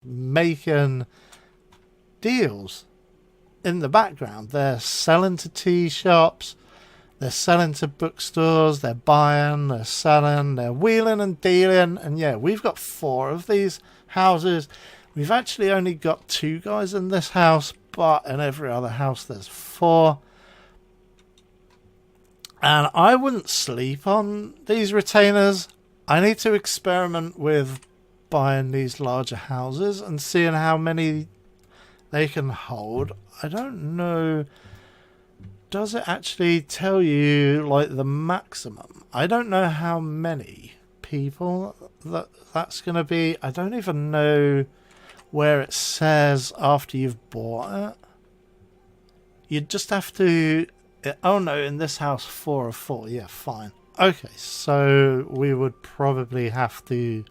making deals in the background. They're selling to tea shops, they're selling to bookstores, they're buying, they're selling, they're wheeling and dealing. And yeah, we've got 4 of these houses. We've actually only got 2 guys in this house, but in every other house there's 4. And I wouldn't sleep on these retainers. I need to experiment with buying these larger houses and seeing how many they can hold. I don't know. Does it actually tell you like the maximum? I don't know how many people that's going to be. I don't even know where it says after you've bought it. You just have to... Oh no, in this house 4 of 4. Yeah, fine. Okay, so we would probably have to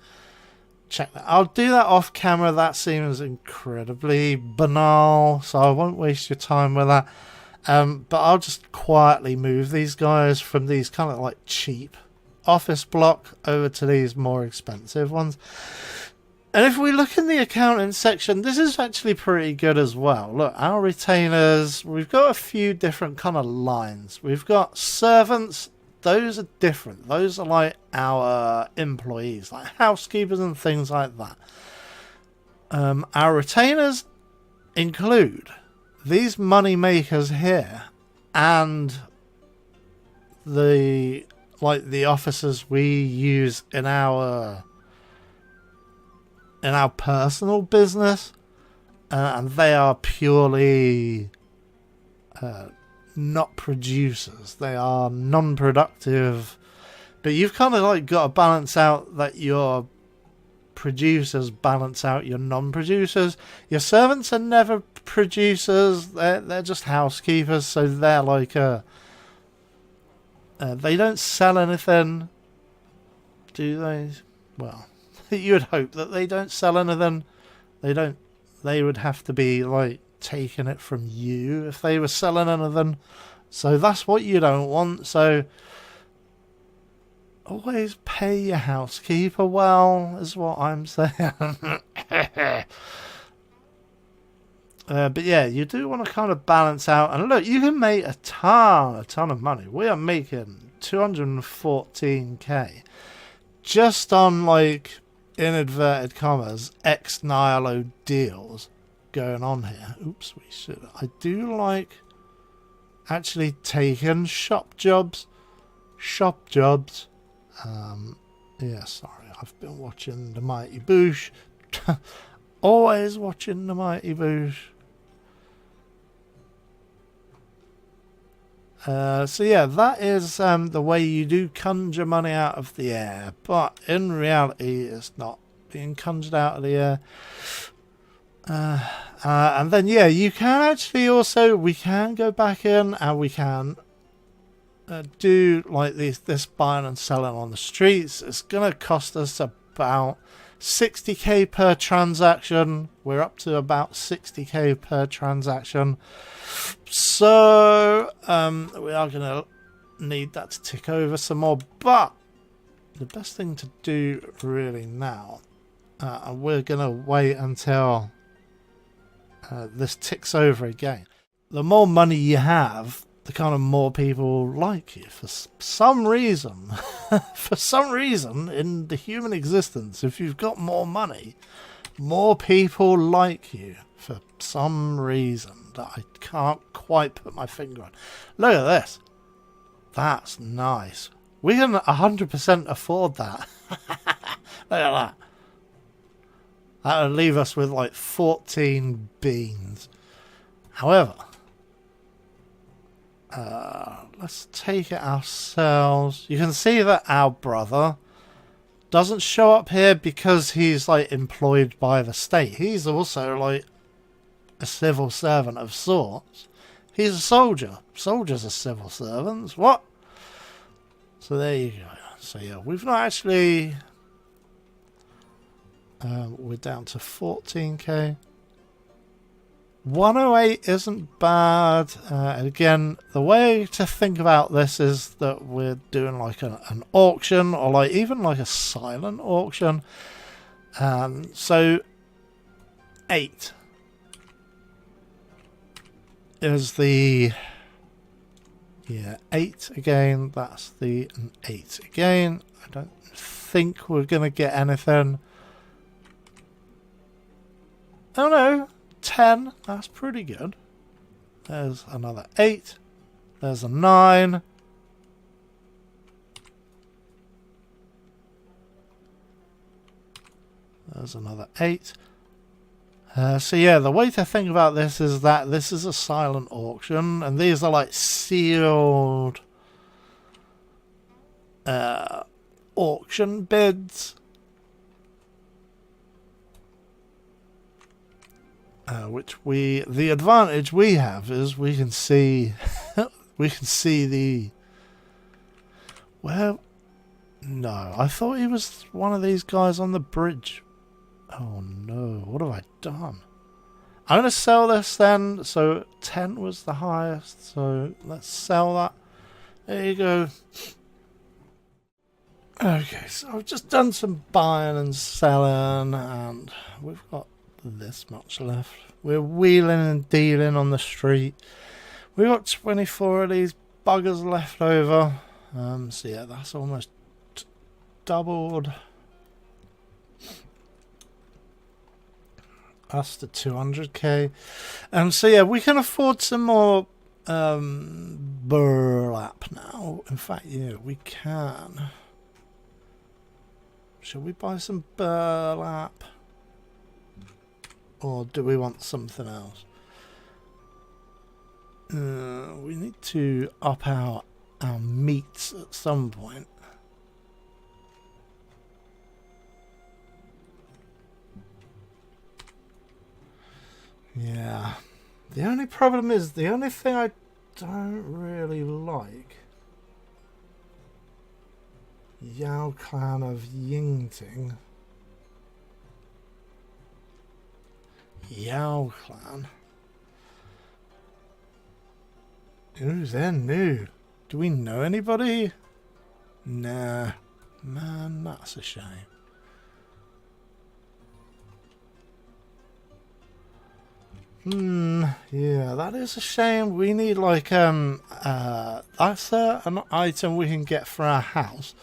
check that. I'll do that off camera. That seems incredibly banal, so I won't waste your time with that. But I'll just quietly move these guys from these kind of like cheap office block over to these more expensive ones. And if we look in the accounting section, this is actually pretty good as well. Look, our retainers, we've got a few different kind of lines. We've got servants. Those are different. Those are like our employees, like housekeepers and things like that. Our retainers include these money makers here and the officers we use in our personal business, and they are purely not producers. They are non-productive, but you've kind of like got to balance out that your producers balance out your non-producers. Your servants are never producers. They're just housekeepers, so they're like they don't sell anything, do they? Well, you would hope that they don't sell anything. They would have to be like taking it from you if they were selling anything. So that's what you don't want. So always pay your housekeeper well, is what I'm saying. But yeah, you do want to kind of balance out. And look, you can make a ton of money. We are making 214k just on, like, in inverted commas, ex nihilo deals going on here. Oops, I do like actually taking shop jobs. Yeah, sorry, I've been watching the Mighty Boosh. Always watching the Mighty Boosh. So yeah, that is the way you do conjure money out of the air, but in reality it's not being conjured out of the air. And then yeah, you can actually also, we can go back in and we can do like this buying and selling on the streets. It's gonna cost us about 60k per transaction. We're up to about 60k per transaction. So we are going to need that to tick over some more. But the best thing to do really now, and we're going to wait until this ticks over again. The more money you have, the kind of more people like you. For some reason, for some reason in the human existence, if you've got more money, more people like you. For some reason that I can't quite put my finger on. Look at this. That's nice. We can 100% afford that. Look at that. That would leave us with like 14 beans. However, let's take it ourselves. You can see that our brother doesn't show up here because he's like employed by the state. He's also like a civil servant of sorts. He's a soldier. Soldiers are civil servants. What? So there you go. So yeah, we've not actually... we're down to 14k. 108 isn't bad. Again, the way to think about this is that we're doing like an auction, or like even like a silent auction. So 8 is the... Yeah, 8 again. That's the 8 again. I don't think we're going to get anything. Oh no, 10. That's pretty good. There's another 8. There's a 9. There's another 8. So yeah, the way to think about this is that this is a silent auction, and these are like sealed auction bids. The advantage we have is we can see we can see the... Well, no, I thought he was one of these guys on the bridge. Oh no, what have I done? I'm going to sell this then. So 10 was the highest, so let's sell that. There you go. Okay, so I've just done some buying and selling, and we've got this much left. We're wheeling and dealing on the street. We've got 24 of these buggers left over. So yeah, that's almost doubled. That's the 200k. So yeah, we can afford some more burlap now. In fact, yeah, we can. Shall we buy some burlap? Or do we want something else? We need to up our meats at some point. Yeah. The only problem is, the only thing I don't really like... Yao Clan of Yingting. Yao Clan. Ooh, they're new. Do we know anybody? Nah. Man, that's a shame. Yeah, that is a shame. We need like that's an item we can get for our house.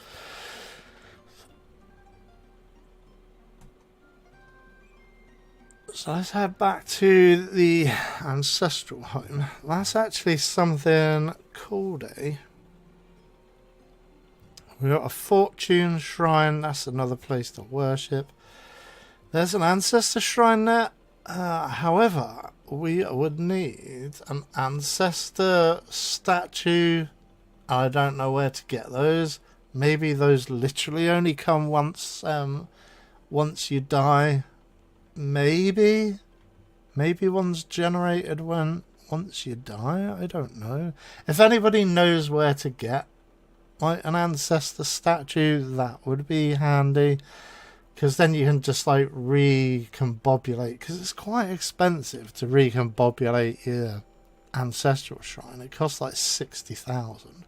So let's head back to the ancestral home. That's actually something called a... We got a fortune shrine. That's another place to worship. There's an ancestor shrine there. However, we would need an ancestor statue. I don't know where to get those. Maybe those literally only come once you die. Maybe one's generated once you die. I don't know. If anybody knows where to get like an ancestor statue, that would be handy. Because then you can just like recombobulate, because it's quite expensive to recombobulate your ancestral shrine. It costs like 60,000.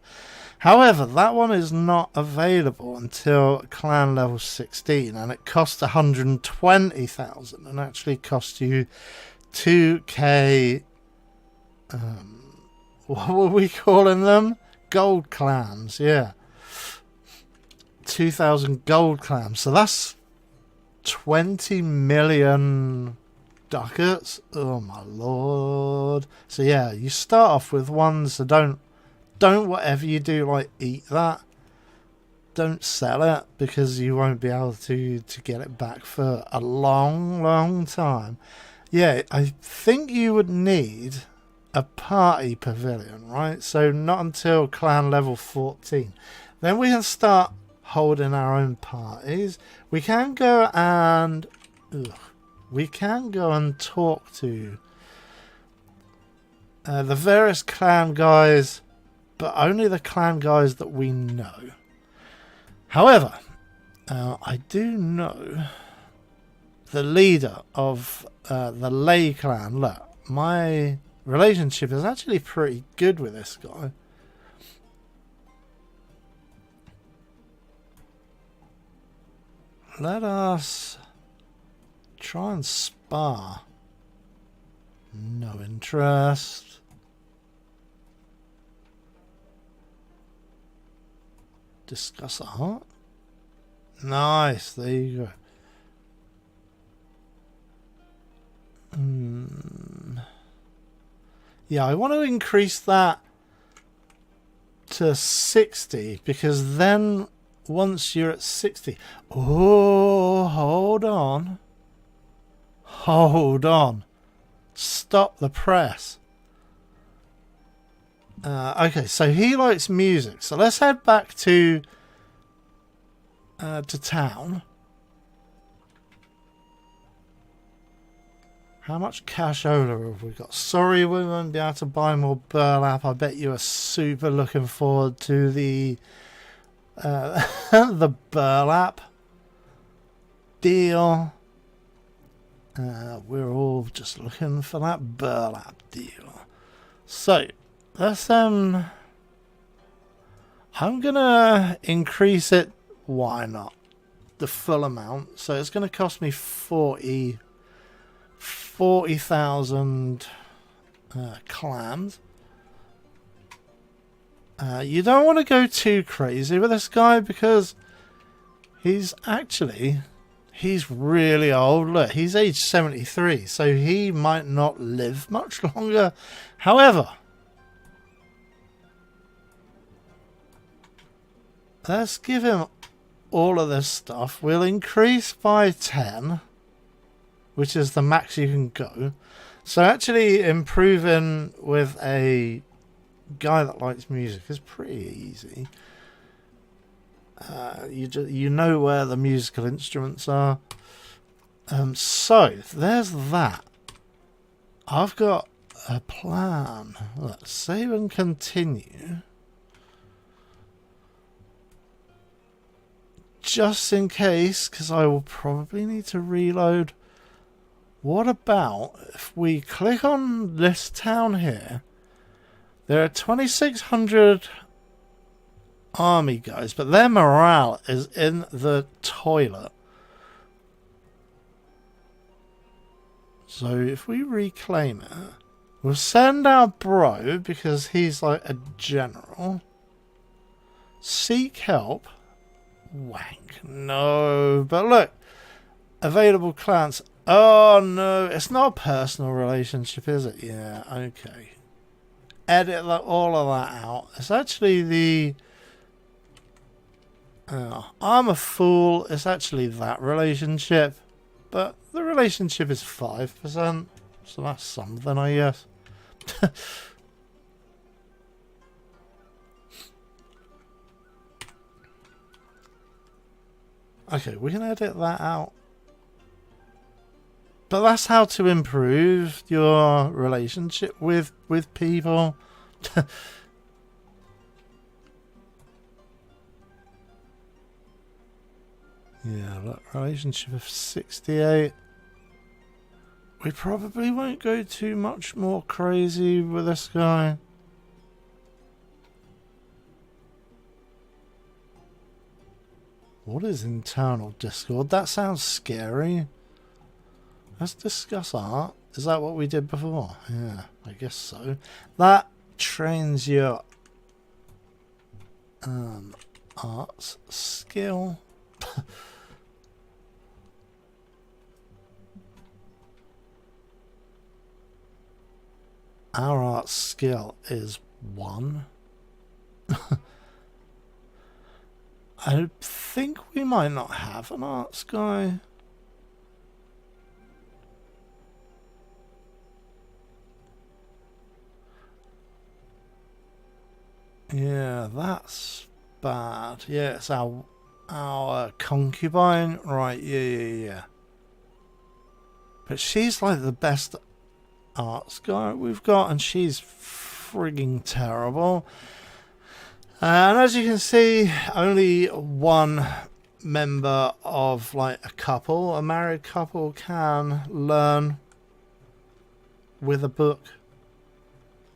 However, that one is not available until clan level 16, and it costs 120,000 and actually costs you 2k. What were we calling them? Gold clams, yeah. 2,000 gold clams. So that's 20 million ducats. Oh my lord. So yeah, you start off with ones that don't whatever you do, like eat that. Don't sell it, because you won't be able to get it back for a long time. Yeah, I think you would need a party pavilion, right? So not until clan level 14. Then we can start holding our own parties. We can go and talk to the various clan guys, but only the clan guys that we know. However, I do know the leader of the Lei clan. Look, my relationship is actually pretty good with this guy. Let us try and bar. No interest. Discuss art. Nice, there you go. Yeah, I want to increase that to 60 because then once you're at 60... Oh, hold on. Hold on. Stop the press. Okay, so he likes music. So let's head back to town. How much cashola have we got? Sorry, we won't be able to buy more burlap. I bet you are super looking forward to the the burlap deal. We're all just looking for that burlap deal. So let's I'm gonna increase it. Why not? The full amount. So it's gonna cost me 40,000 clams. You don't want to go too crazy with this guy because he's really old. Look, he's age 73, so he might not live much longer. However, let's give him all of this stuff. We'll increase by 10. Which is the max you can go. So actually improving with a guy that likes music is pretty easy. You know where the musical instruments are. So there's that. I've got a plan. Let's save and continue. Just in case, because I will probably need to reload. What about if we click on this town here? There are 2,600 army guys, but their morale is in the toilet. So if we reclaim it, we'll send our bro because he's like a general. Seek help. Wank. No. But look. Available clients. Oh no, it's not a personal relationship, is it? Yeah, okay. Edit all of that out. It's actually the... I'm a fool. It's actually that relationship. But the relationship is 5%. So that's something, I guess. Okay, we can edit that out. But that's how to improve your relationship with people. Yeah, look, relationship of 68. We probably won't go too much more crazy with this guy. What is internal Discord? That sounds scary. Let's discuss art. Is that what we did before? Yeah, I guess so. That trains your arts skill. Our art skill is 1. I think we might not have an arts guy. Yeah, that's bad. Yeah, it's our concubine. Right, yeah. But she's like the best arts guy we've got, and she's frigging terrible. And as you can see, only one member of like a married couple, can learn with a book.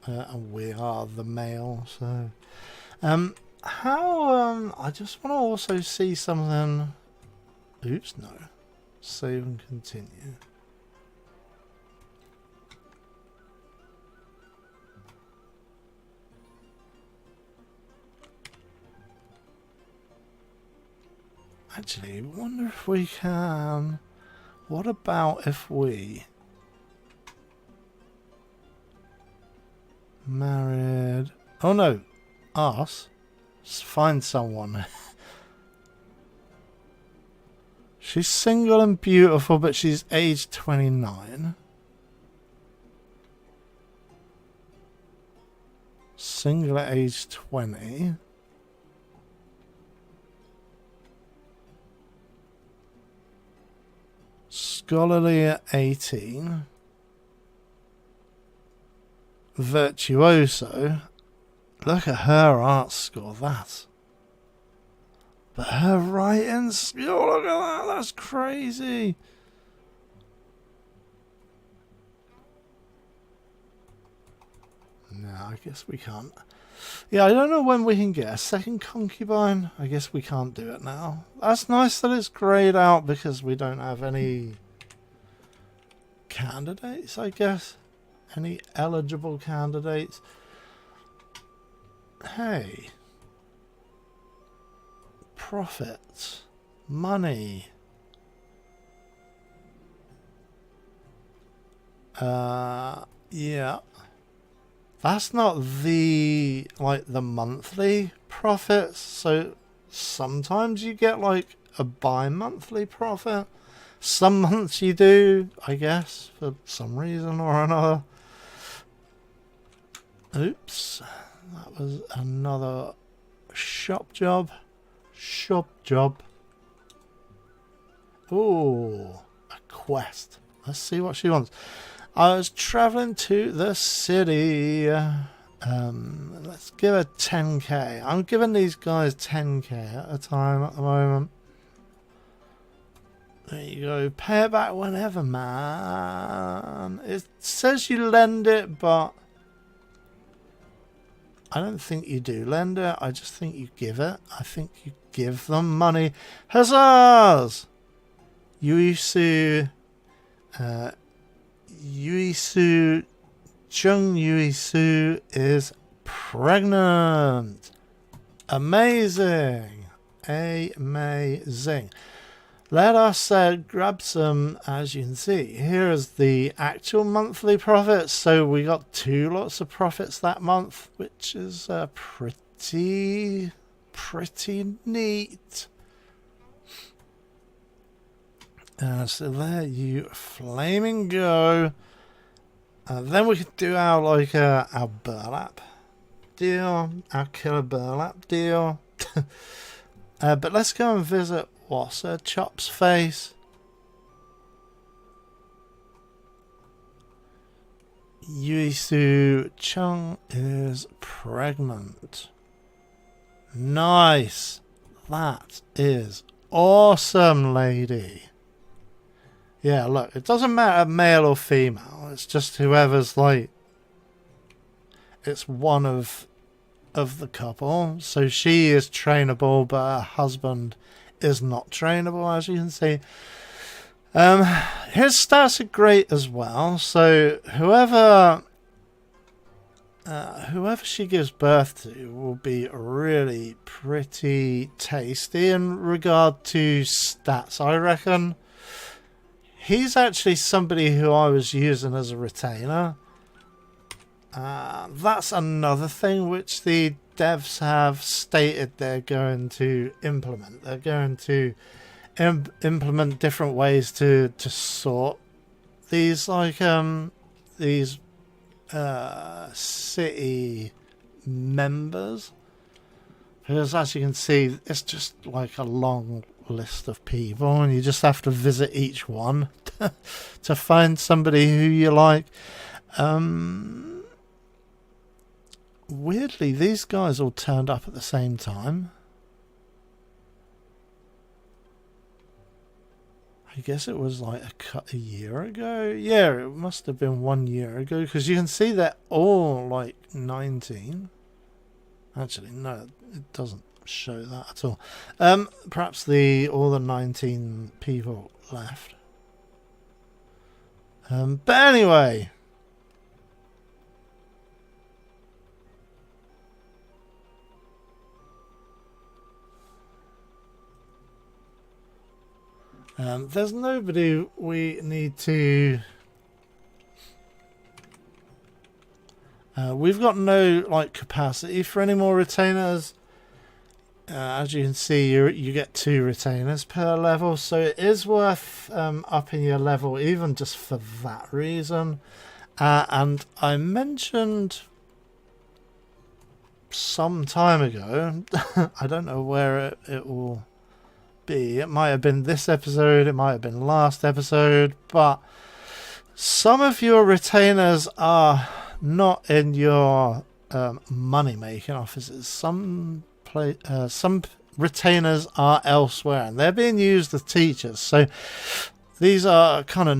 And we are the male, so I just want to also see something. Oops, no. Save and continue. Actually, I wonder if we can... What about if we... Married... Oh no, us. Just find someone. She's single and beautiful, but she's age 29. Single at age 20. Scholarly at 18. Virtuoso. Look at her art score, that. But her writing skill, look at that, that's crazy. No, I guess we can't. Yeah, I don't know when we can get a second concubine. I guess we can't do it now. That's nice that it's greyed out because we don't have any candidates, I guess. Any eligible candidates. Hey. Profits. Money. Yeah. That's not the, like, the monthly profits. So sometimes you get, like, a bi-monthly profit. Some months you do, I guess, for some reason or another. Oops. That was another shop job. Shop job. Ooh, a quest. Let's see what she wants. I was traveling to the city. Let's give her 10k. I'm giving these guys 10k at a time at the moment. There you go. Pay it back whenever, man. It says you lend it, but I don't think you do lend it. I just think you give it. I think you give them money. Huzzahs! Yuisu... Yuisu... Cheung Yuisu is pregnant. Amazing. Amazing. Let us grab some, as you can see. Here is the actual monthly profits. So we got 2 lots of profits that month, which is pretty neat. So there you flaming go. Then we could do our our burlap deal, our killer burlap deal. But let's go and visit what's her chop's face. Yuisu Cheung is pregnant. Nice. That is awesome, lady. Yeah, look, it doesn't matter male or female. It's just whoever's like... It's one of the couple. So she is trainable, but her husband is not trainable, as you can see. His stats are great as well. So whoever she gives birth to will be really pretty tasty in regard to stats, I reckon. He's actually somebody who I was using as a retainer. That's another thing which the devs have stated they're going to implement. They're going to implement different ways to sort these these city members, because as you can see, it's just like a long list of people, and you just have to visit each one to find somebody who you like. Weirdly, these guys all turned up at the same time. I guess it was like a year ago. Yeah, it must have been 1 year ago, because you can see they're all like 19. Actually, no, it doesn't show that at all. Perhaps all the 19 people left. But anyway, There's nobody we need to... we've got no like capacity for any more retainers. As you can see, you get 2 retainers per level, so it is worth upping your level even just for that reason. And I mentioned some time ago, I don't know where it will be. It might have been this episode, it might have been last episode, but some of your retainers are not in your money making offices. Some retainers are elsewhere and they're being used as teachers, so these are kind of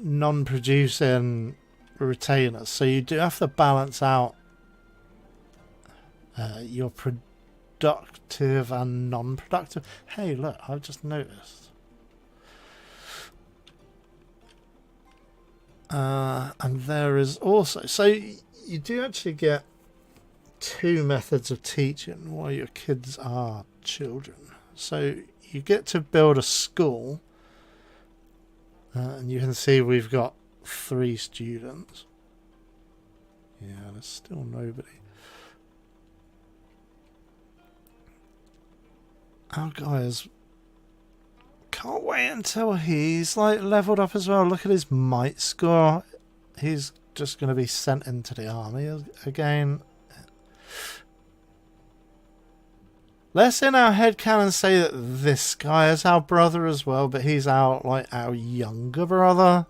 non-producing retainers, so you do have to balance out your productive and non-productive. Hey look, I've just noticed and there is also, so you do actually get 2 methods of teaching while your kids are children. So you get to build a school, and you can see we've got 3 students. Yeah, there's still nobody. Our guys, can't wait until he's like leveled up as well. Look at his might score. He's just going to be sent into the army again. Let's in our headcanon say that this guy is our brother as well, but he's our younger brother.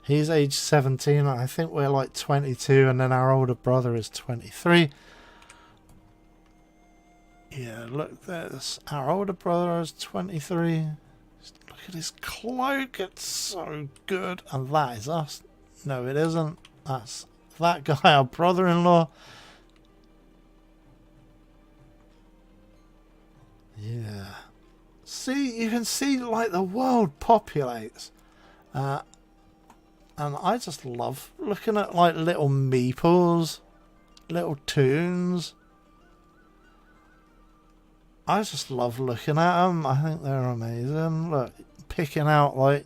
He's age 17, and I think we're like 22, and then our older brother is 23. Yeah, look, there's our older brother is 23. Look at his cloak, it's so good. And that is us. No, it isn't. That's that guy, our brother-in-law. Yeah. See, you can see like the world populates. And I just love looking at like little meeples, little toons. I just love looking at them. I think they're amazing. Look, picking out like,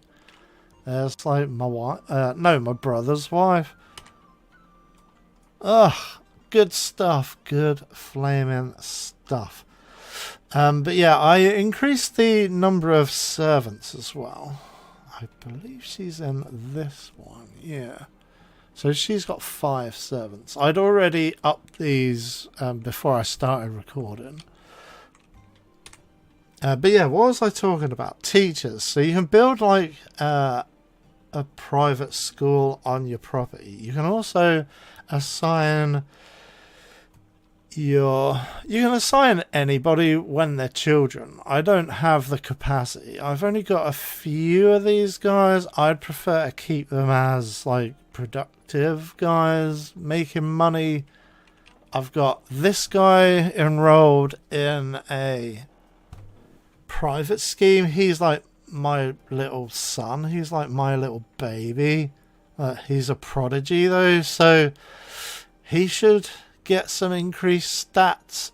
there's like my wife, no, my brother's wife. Ugh, good stuff, good flaming stuff. But yeah, I increased the number of servants as well. I believe she's in this one, yeah. So she's got 5 servants. I'd already upped these before I started recording. But yeah, what was I talking about? Teachers. So you can build like a private school on your property. You can also assign you can assign anybody when they're children. I don't have the capacity. I've only got a few of these guys. I'd prefer to keep them as like productive guys making money. I've got this guy enrolled in a private scheme. He's like my little son. He's like my little baby. He's a prodigy though, so he should get some increased stats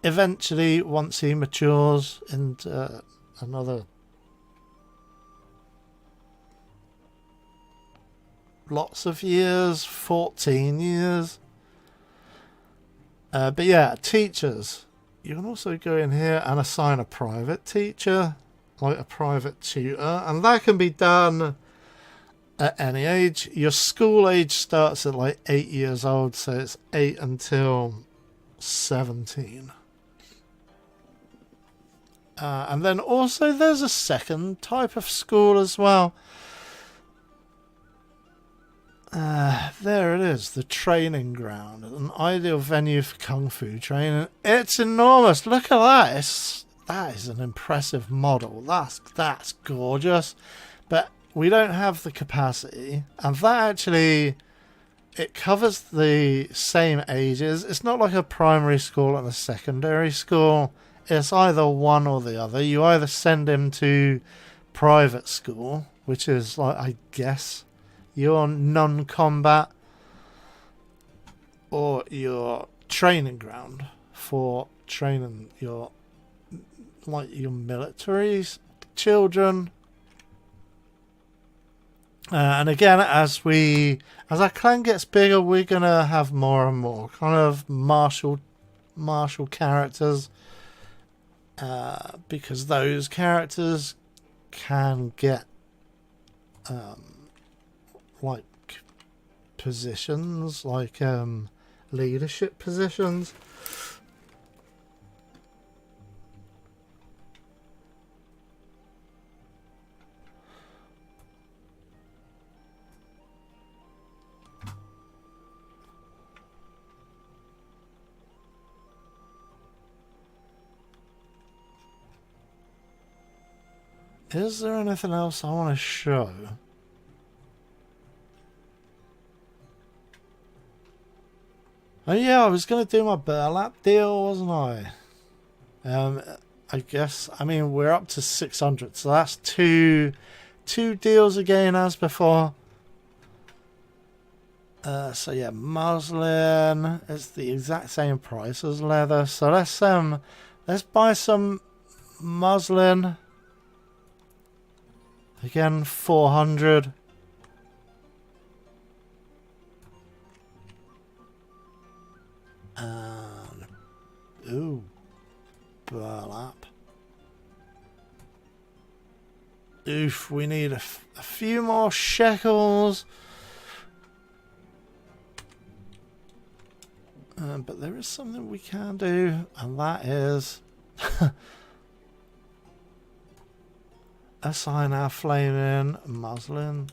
eventually once he matures into another lots of years, 14 years. But yeah, teachers. You can also go in here and assign a private teacher, like a private tutor, and that can be done at any age. Your school age starts at like 8 years old, so it's 8 until 17. And then also there's a second type of school as well. There it is, the training ground, an ideal venue for kung fu training. It's enormous. Look at that. That is an impressive model. That's gorgeous. But we don't have the capacity, and that actually, it covers the same ages. It's not like a primary school and a secondary school. It's either one or the other. You either send him to private school, which is like, I guess, your non-combat, or your training ground for training your like your military children. And again, as our clan gets bigger, we're gonna have more and more kind of martial characters, because those characters can get like positions, like leadership positions. Is there anything else I want to show? Oh yeah, I was going to do my burlap deal, wasn't I? I guess, I mean, we're up to 600, so that's two deals again as before. So yeah, muslin is the exact same price as leather. So let's buy some muslin. Again, 400. And ooh, burlap. Oof, we need a few more shekels. But there is something we can do, and that is assign our flaming muslin.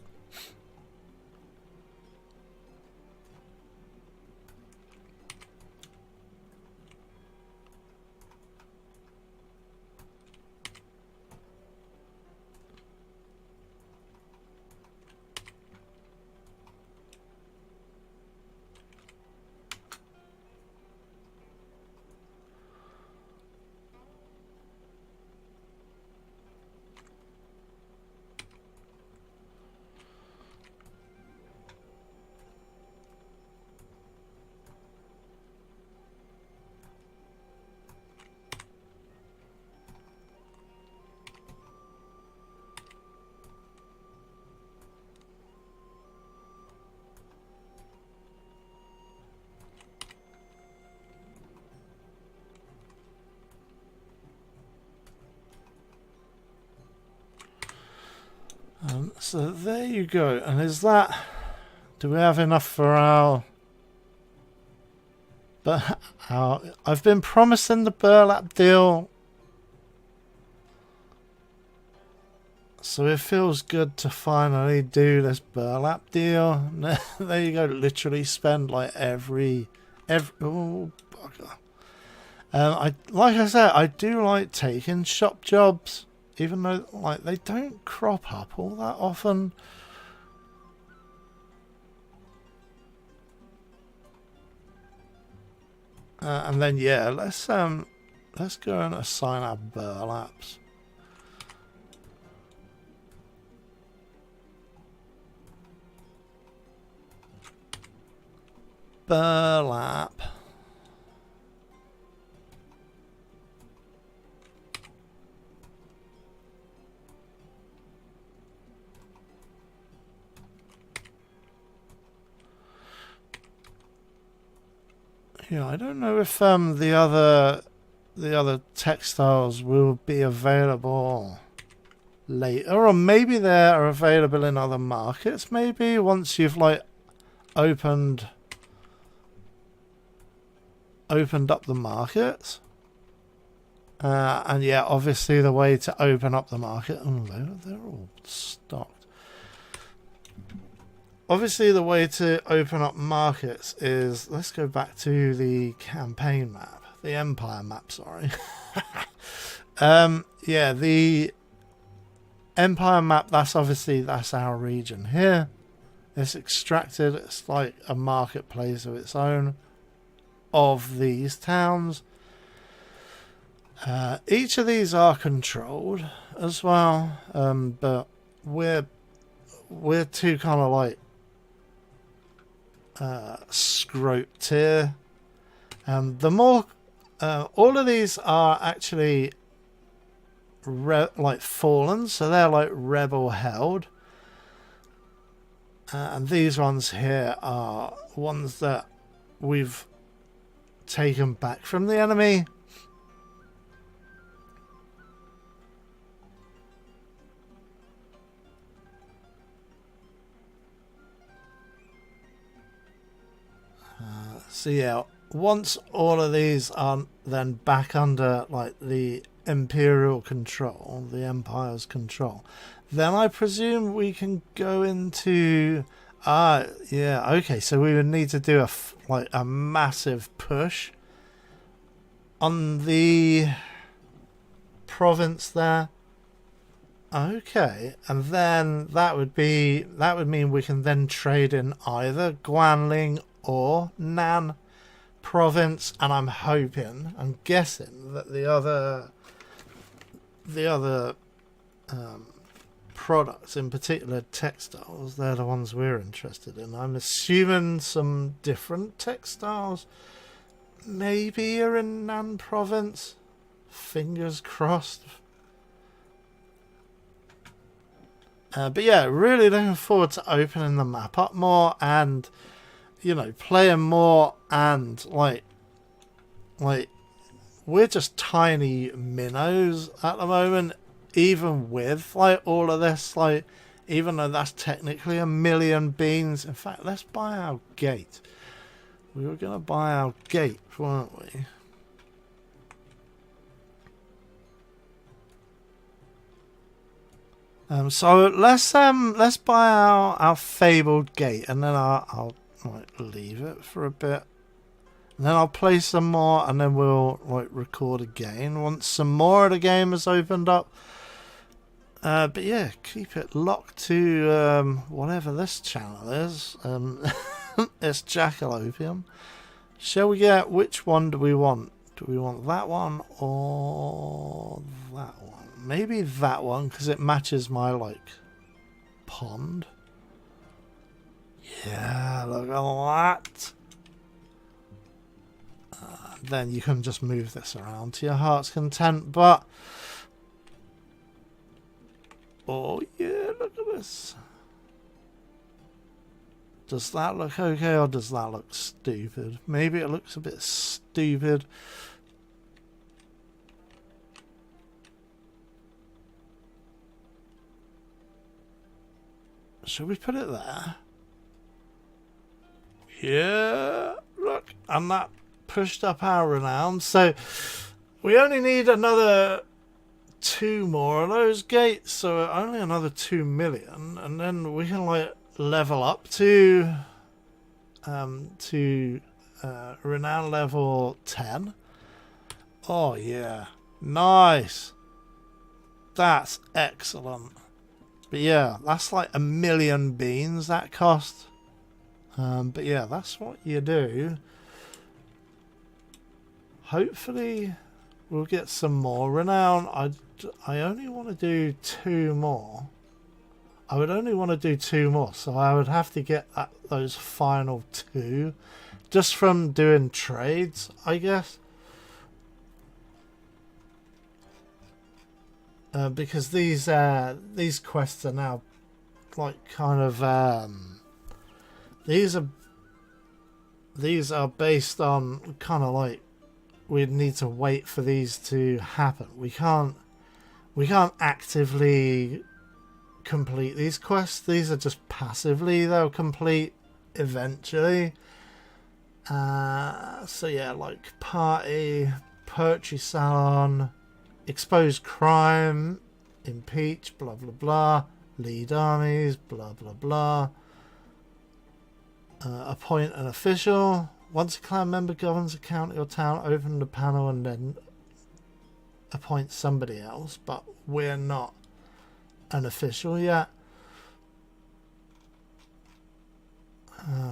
So there you go. And is that... do we have enough for our... but I've been promising the burlap deal, so it feels good to finally do this burlap deal. There you go. Literally spend like every oh bugger. Like I said, I do like taking shop jobs, even though like they don't crop up all that often. And then yeah, let's go and assign our burlaps. Burlap. Yeah, I don't know if the other textiles will be available later, or maybe they're available in other markets. Maybe once you've like opened up the market. And yeah, obviously the way to open up the market. Oh, they're all stocked. Obviously, the way to open up markets is, let's go back to the campaign map, the empire map, sorry. Yeah, the empire map, that's our region here. It's extracted, it's like a marketplace of its own of these towns. Each of these are controlled as well, but we're too kind of like scroped here. The more all of these are actually like fallen, so they're like rebel held. And these ones here are ones that we've taken back from the enemy. So yeah, once all of these are then back under like the Imperial control, the Empire's control, then I presume we can go into yeah, okay, so we would need to do a massive push on the province there. Okay, and then that would mean we can then trade in either Guanling or Nan province, and I'm guessing that the other products, in particular textiles, they're the ones we're interested in. I'm assuming some different textiles maybe are in Nan province. Fingers crossed. But yeah, really looking forward to opening the map up more and, you know, playing more, and like we're just tiny minnows at the moment, even with like all of this, like even though that's technically 1 million beans. In fact, let's buy our gate. We were gonna buy our gate, weren't we? So let's buy our fabled gate, and then I'll like leave it for a bit, and then I'll play some more, and then we'll like record again once some more of the game has opened up. But yeah, keep it locked to whatever this channel is. It's Jack-a-Lopium. Shall we get, which one do we want? Do we want that one or that one? Maybe that one, because it matches my like pond. Yeah, look at that. Then you can just move this around to your heart's content. But oh yeah, look at this. Does that look okay, or does that look stupid? Maybe it looks a bit stupid. Should we put it there? Yeah, look, and that pushed up our renown. So we only need another 2 more of those gates, so only another 2 million, and then we can like level up to renown level 10. Oh yeah, nice. That's excellent. But yeah, that's like 1 million beans that cost. But yeah, that's what you do. Hopefully we'll get some more renown. I only want to do 2 more. I would only want to do 2 more, so I would have to get those final 2 just from doing trades, I guess. Because these quests are now like kind of these are based on kind of like we'd need to wait for these to happen. We can't actively complete these quests. These are just passively, they'll complete eventually. So yeah, like party, poetry salon, expose crime, impeach, blah blah blah, lead armies, blah blah blah, appoint an official. Once a clan member governs a county or town, open the panel and then appoint somebody else, but we're not an official yet.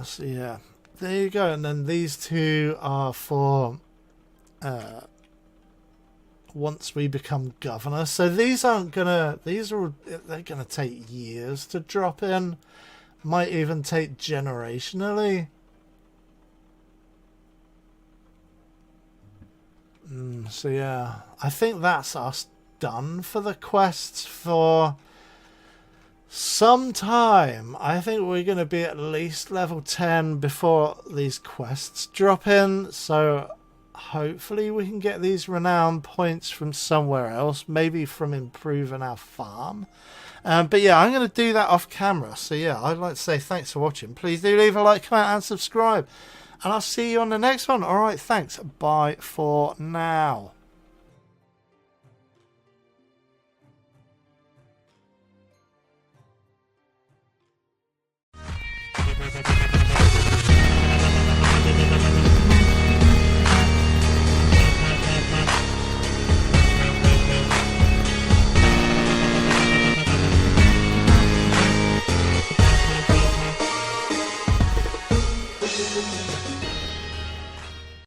So yeah, there you go. And then these 2 are for once we become governor. So these aren't gonna, they're gonna take years to drop in. Might even take generationally. So yeah, I think that's us done for the quests for some time. I think we're going to be at least level 10 before these quests drop in, so hopefully we can get these renown points from somewhere else, maybe from improving our farm. But yeah, I'm going to do that off camera. So yeah, I'd like to say thanks for watching. Please do leave a like, comment and subscribe, and I'll see you on the next one. Alright, thanks, bye for now.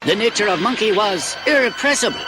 The nature of monkey was irrepressible.